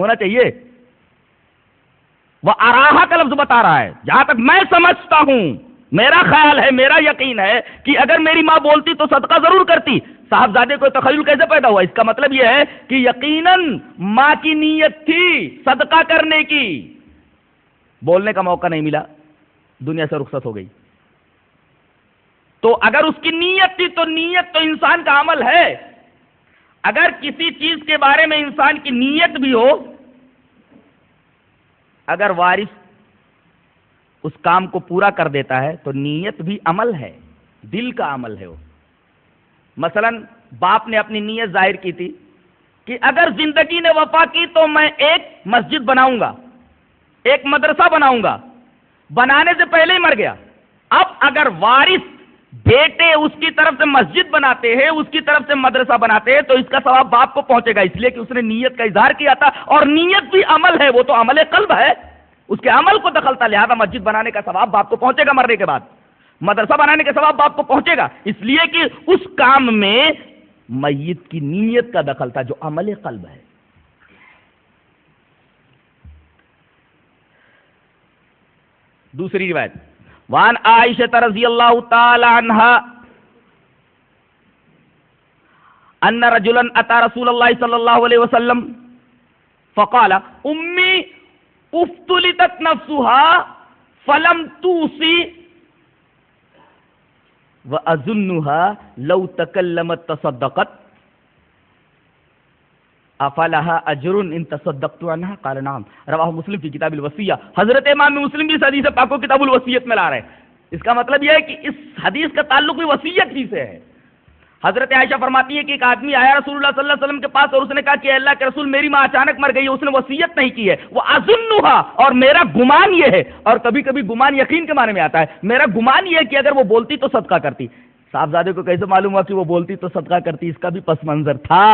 ہونا چاہیے. وہ آراہا کا لفظ بتا رہا ہے. جہاں تک میں سمجھتا ہوں، میرا خیال ہے، میرا یقین ہے کہ اگر میری ماں بولتی تو صدقہ ضرور کرتی. صاحبزادے کو تخیل کیسے پیدا ہوا؟ اس کا مطلب یہ ہے کہ یقیناً ماں کی نیت تھی صدقہ کرنے کی، بولنے کا موقع نہیں ملا، دنیا سے رخصت ہو گئی. تو اگر اس کی نیت تھی تو نیت تو انسان کا عمل ہے. اگر کسی چیز کے بارے میں انسان کی نیت بھی ہو، اگر وارث اس کام کو پورا کر دیتا ہے تو نیت بھی عمل ہے، دل کا عمل ہے وہ. مثلا باپ نے اپنی نیت ظاہر کی تھی کہ اگر زندگی نے وفا کی تو میں ایک مسجد بناؤں گا، ایک مدرسہ بناؤں گا. بنانے سے پہلے ہی مر گیا. اب اگر وارث بیٹے اس کی طرف سے مسجد بناتے ہیں، اس کی طرف سے مدرسہ بناتے ہیں، تو اس کا ثواب باپ کو پہنچے گا، اس لیے کہ اس نے نیت کا اظہار کیا تھا. اور نیت بھی عمل ہے، وہ تو عمل قلب ہے، اس کے عمل کو دخل تھا. لہذا مسجد بنانے کا ثواب باپ کو پہنچے گا مرنے کے بعد، مدرسہ بنانے کے ثواب باپ کو پہنچے گا، اس لیے کہ اس کام میں میت کی نیت کا دخل تھا جو عمل قلب ہے. دوسری روایت، وان عائشہ رضی اللہ تعالی عنہا ان رجلا اتى رسول اللہ صلی اللہ علیہ وسلم فقال امی افتلتت نفسها فلم توصی وَأَظُنُّهَا لَوْ تَكَلَّمَتْ تَصَدَّقَتْ أَفَلَهَا أَجْرٌ إِن تَصَدَّقْتُ عَنْهَا قَالَ نَعَمْ رواہ مسلم فی کتاب الوصیہ. حضرت امام مسلم بھی اس حدیث پاک کو کتاب الوصیت میں لا رہے ہیں. اس کا مطلب یہ ہے کہ اس حدیث کا تعلق بھی وصیت ہی سے ہے. حضرت عائشہ فرماتی ہے کہ ایک آدمی آیا رسول اللہ صلی اللہ علیہ وسلم کے پاس اور اس نے کہا کہ اللہ کے رسول میری ماں اچانک مر گئی ہے، اس نے وصیت نہیں کی ہے. وہ اظنها، اور میرا گمان یہ ہے، اور کبھی کبھی گمان یقین کے معنی میں آتا ہے، میرا گمان یہ ہے کہ اگر وہ بولتی تو صدقہ کرتی. صاحبزادے کو کیسے معلوم ہوا کہ وہ بولتی تو صدقہ کرتی؟ اس کا بھی پس منظر تھا،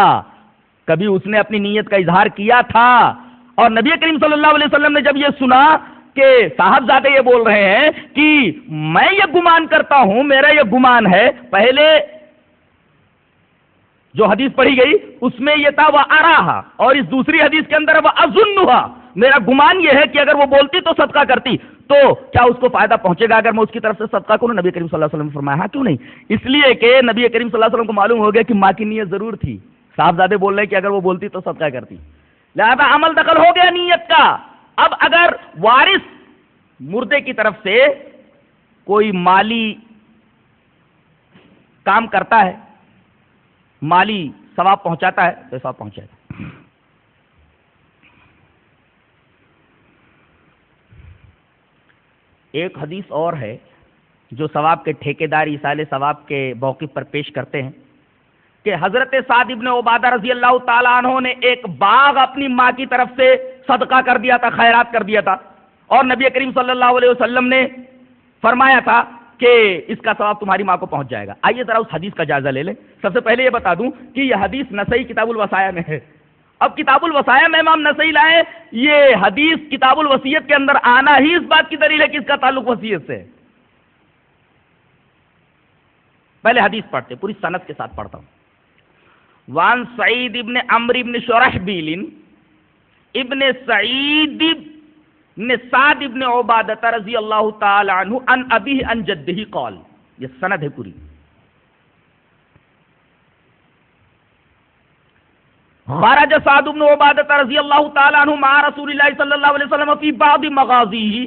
کبھی اس نے اپنی نیت کا اظہار کیا تھا. اور نبی کریم صلی اللہ علیہ وسلم نے جب یہ سنا کہ صاحبزادے یہ بول رہے ہیں کہ میں یہ گمان کرتا ہوں، میرا یہ گمان ہے، پہلے جو حدیث پڑھی گئی اس میں یہ تھا وہ آراہا، اور اس دوسری حدیث کے اندر وہ اظنھا، میرا گمان یہ ہے کہ اگر وہ بولتی تو صدقہ کرتی، تو کیا اس کو فائدہ پہنچے گا اگر میں اس کی طرف سے صدقہ کروں؟ نبی کریم صلی اللہ علیہ وسلم نے فرمایا ہاں کیوں نہیں. اس لیے کہ نبی کریم صلی اللہ علیہ وسلم کو معلوم ہو گیا کہ ماں کی نیت ضرور تھی. صاحبزادے بول رہے ہیں کہ اگر وہ بولتی تو صدقہ کرتی، لہذا عمل دخل ہو گیا نیت کا. اب اگر وارث مردے کی طرف سے کوئی مالی کام کرتا ہے، مالی ثواب پہنچاتا ہے تو ثواب پہنچائے گا. ایک حدیث اور ہے جو ثواب کے ٹھیکیدار ایصال ثواب کے موقف پر پیش کرتے ہیں کہ حضرت سعد ابن عبادہ رضی اللہ تعالیٰ عنہ نے ایک باغ اپنی ماں کی طرف سے صدقہ کر دیا تھا، خیرات کر دیا تھا، اور نبی کریم صلی اللہ علیہ وسلم نے فرمایا تھا کہ اس کا ثواب تمہاری ماں کو پہنچ جائے گا. آئیے ذرا اس حدیث کا جائزہ لے لیں. سب سے پہلے یہ بتا دوں کہ یہ حدیث نسائی کتاب الوصایا میں ہے. اب کتاب الوصایا میں امام نسائی لائے یہ حدیث کتاب الوصیت کے اندر آنا ہی اس بات کی دلیل ہے کہ اس کا تعلق وصیت سے ہے. پہلے حدیث پڑھتے، پوری سند کے ساتھ پڑھتا ہوں. وان سعید ابن عمرو ابن شرحبیل ابن سعید ابن سعد ابن عبادہ رضی اللہ تعالی عنہ عن ابیہ عن جدہ قال. یہ سند ہے پوری. خرج سعد بن عبادہ رضی اللہ تعالی عنہ مع رسول اللہ صلی اللہ علیہ وسلم فی بعض مغازیہ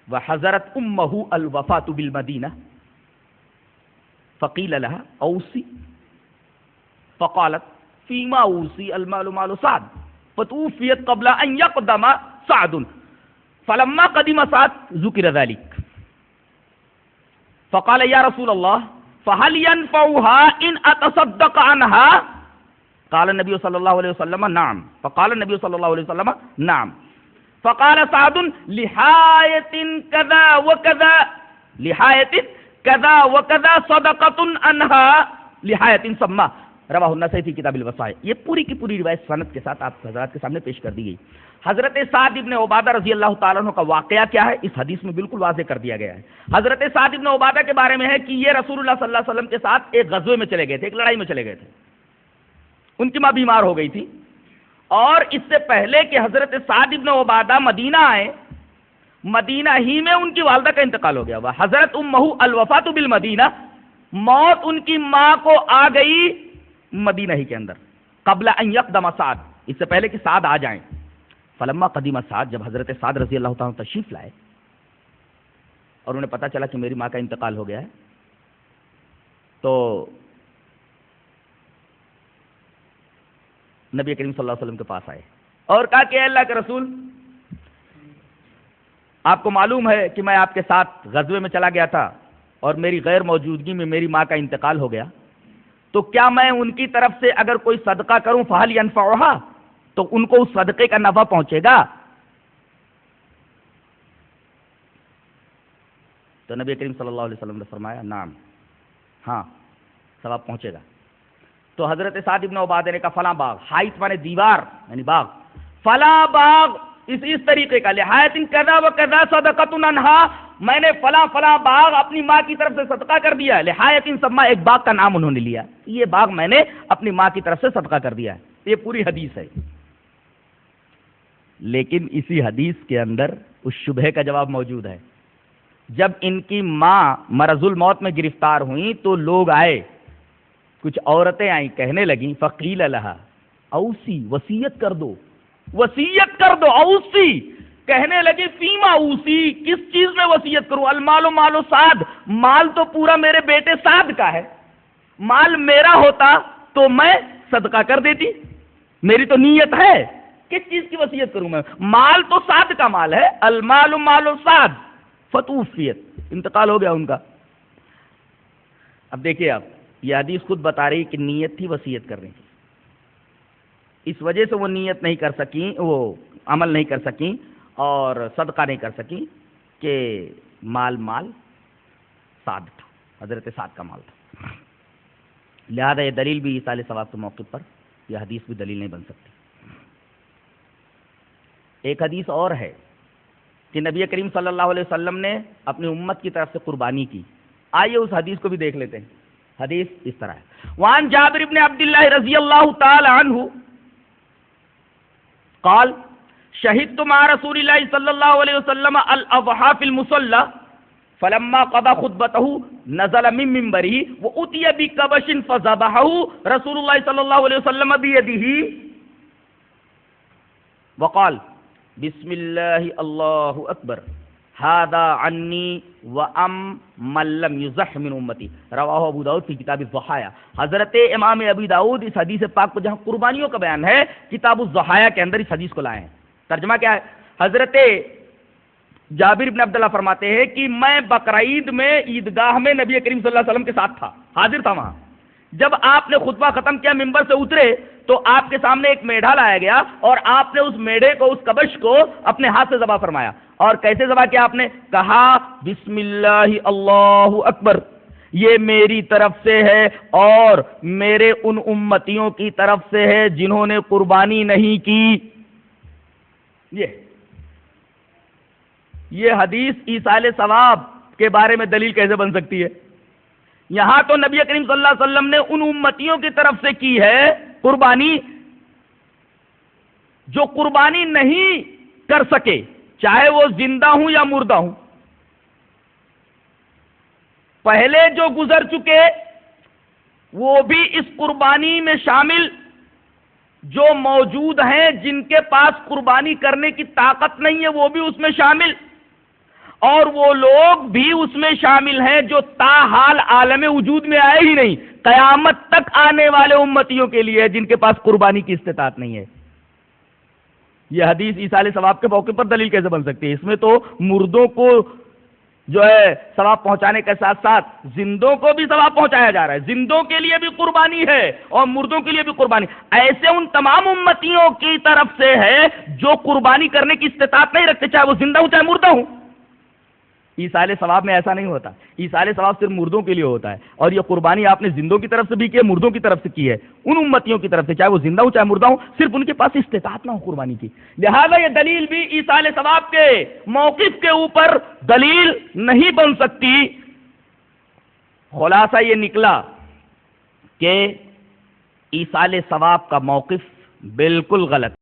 وحضرت امہ الوفاة بالمدینہ فقیل لها اوصی فقالت فیما اوصی المال مال سعد فتوفیت قبل ان یقدم سعد فلما قدم سعد ذکر ذلك فقال یا رسول اللہ فهل ينفعها ان اتصدق عنها؟ قال النبي صلى الله عليه وسلم نعم. فقال النبي صلى الله عليه وسلم نعم. فقال سعد لحاية كذا وكذا لحاية كذا وكذا صدقة عنها لحاية سمى. رواہ النسائی فی کتاب الوصایا. یہ پوری کی پوری روایت سند کے ساتھ آپ حضرات کے سامنے پیش کر دی گئی. حضرت سعد ابن عبادہ رضی اللہ تعالیٰ عنہ کا واقعہ کیا ہے اس حدیث میں بالکل واضح کر دیا گیا ہے. حضرت سعد ابن عبادہ کے بارے میں ہے کہ یہ رسول اللہ صلی اللہ علیہ وسلم کے ساتھ ایک غزوے میں چلے گئے تھے، ایک لڑائی میں چلے گئے تھے. ان کی ماں بیمار ہو گئی تھی اور اس سے پہلے کہ حضرت سعد ابن عبادہ مدینہ آئے، مدینہ ہی میں ان کی والدہ کا انتقال ہو گیا ہوا. حضرت امہ الوفاۃ بالمدینہ، موت ان کی ماں کو آ گئی مدینہ ہی کے اندر، قبل ان یقدم سعد، اس سے پہلے کہ سعد آ جائیں. فلما قدیم سعد، جب حضرت سعد رضی اللہ تعالیٰ تشریف لائے اور انہیں پتہ چلا کہ میری ماں کا انتقال ہو گیا ہے، تو نبی کریم صلی اللہ علیہ وسلم کے پاس آئے اور کہا کہ اے اللہ کے رسول، آپ کو معلوم ہے کہ میں آپ کے ساتھ غزوے میں چلا گیا تھا اور میری غیر موجودگی میں میری ماں کا انتقال ہو گیا، تو کیا میں ان کی طرف سے اگر کوئی صدقہ کروں فہل ینفعھا، تو ان کو اس صدقے کا نفع پہنچے گا؟ تو نبی کریم صلی اللہ علیہ وسلم نے فرمایا نعم، ہاں ثواب پہنچے گا. تو حضرت سعد ابن عبادہ نے کہا فلاں باغ، حائط مانے دیوار یعنی باغ، فلاں باغ اس طریقے کا، لحایت کذا و کذا صدقۃ عنہا، میں نے فلاں فلاں باغ اپنی ماں کی طرف سے صدقہ کر دیا. لحایت سما، ایک باغ کا نام انہوں نے لیا، یہ باغ میں نے اپنی ماں کی طرف سے صدقہ کر دیا ہے. یہ پوری حدیث ہے. لیکن اسی حدیث کے اندر اس شبہے کا جواب موجود ہے. جب ان کی ماں مرض الموت میں گرفتار ہوئیں تو لوگ آئے، کچھ عورتیں آئیں، کہنے لگیں فقیل لہا اوسی، وصیت کر دو، وصیت کر دو. اوسی کہنے لگے فیما اوسی، کس چیز میں وصیت کروں؟ المال مال سعد، مال تو پورا میرے بیٹے سعد کا ہے، مال میرا ہوتا تو میں صدقہ کر دیتی، میری تو نیت ہے. کس چیز کی وصیت کروں میں؟ مال تو سعد کا مال ہے، المال مال سعد، فتوفیت، انتقال ہو گیا ان کا. اب دیکھیے آپ، یہ حدیث خود بتا رہی کہ نیت تھی وصیت کرنے کی، اس وجہ سے وہ نیت نہیں کر سکیں، وہ عمل نہیں کر سکیں اور صدقہ نہیں کر سکیں کہ مال سعد تھا، حضرت سعد کا مال تھا. لہذا یہ دلیل بھی ایصال ثواب کے موقع پر یہ حدیث بھی دلیل نہیں بن سکتی. ایک حدیث اور ہے کہ نبی کریم صلی اللہ علیہ وسلم نے اپنی امت کی طرف سے قربانی کی. آئیے اس حدیث کو بھی دیکھ لیتے ہیں. حدیث اس طرح ہے، وعن جابر بن عبد اللہ رضی اللہ تعالی عنہ قال شہدت مع رسول اللہ صلی اللہ علیہ وسلم الاضحى في المصلى فلما قضى خطبته نزل من منبره واتي بكبش فذبحه رسول الله صلی اللہ علیہ وسلم بيده وقال بسم اللہ اللہ اکبر هذا عنی وَأَمَّن لَّمْ يُزَحْ مِنْ أُمَّتِي، رواہ ابو داؤد فی کتاب الضحایا. حضرت امام ابی داؤد اس حدیث پاک کو جہاں قربانیوں کا بیان ہے کتاب الضحایا کے اندر اس حدیث کو لائے ہیں. ترجمہ کیا ہے؟ حضرت جابر بن عبداللہ فرماتے ہیں کہ میں بقرعید میں عیدگاہ میں نبی کریم صلی اللہ علیہ وسلم کے ساتھ تھا، حاضر تھا وہاں. جب آپ نے خطبہ ختم کیا، ممبر سے اترے تو آپ کے سامنے ایک میڑھا لایا گیا اور آپ نے اس میڑھے کو، اس کبش کو اپنے ہاتھ سے ذبح فرمایا. اور کیسے ذبح کیا؟ آپ نے کہا بسم اللہ اللہ اکبر، یہ میری طرف سے ہے اور میرے ان امتیوں کی طرف سے ہے جنہوں نے قربانی نہیں کی. یہ حدیث ایصال ثواب کے بارے میں دلیل کیسے بن سکتی ہے؟ یہاں تو نبی کریم صلی اللہ علیہ وسلم نے ان امتیوں کی طرف سے کی ہے قربانی جو قربانی نہیں کر سکے، چاہے وہ زندہ ہوں یا مردہ ہوں. پہلے جو گزر چکے وہ بھی اس قربانی میں شامل، جو موجود ہیں جن کے پاس قربانی کرنے کی طاقت نہیں ہے وہ بھی اس میں شامل، اور وہ لوگ بھی اس میں شامل ہیں جو تاحال عالم وجود میں آئے ہی نہیں، قیامت تک آنے والے امتیوں کے لیے جن کے پاس قربانی کی استطاعت نہیں ہے. یہ حدیث ایصال ثواب کے موقع پر دلیل کیسے بن سکتی ہے؟ اس میں تو مردوں کو جو ہے ثواب پہنچانے کے ساتھ ساتھ زندوں کو بھی ثواب پہنچایا جا رہا ہے. زندوں کے لیے بھی قربانی ہے اور مردوں کے لیے بھی قربانی. ایسے ان تمام امتیوں کی طرف سے ہے جو قربانی کرنے کی استطاعت نہیں رکھتے، چاہے وہ زندہ ہوں چاہے مردہ ہوں. ایصال ثواب میں ایسا نہیں ہوتا. ایصال ثواب صرف مردوں کے لیے ہوتا ہے، اور یہ قربانی آپ نے زندوں کی طرف سے بھی کی ہے، مردوں کی طرف سے کی ہے، ان امتیوں کی طرف سے، چاہے وہ زندہ ہوں چاہے مردہ ہوں، صرف ان کے پاس استطاعت نہ ہو قربانی کی. لہذا یہ دلیل بھی ایصال ثواب کے موقف کے اوپر دلیل نہیں بن سکتی. خلاصہ یہ نکلا کہ ایصال ثواب کا موقف بالکل غلط.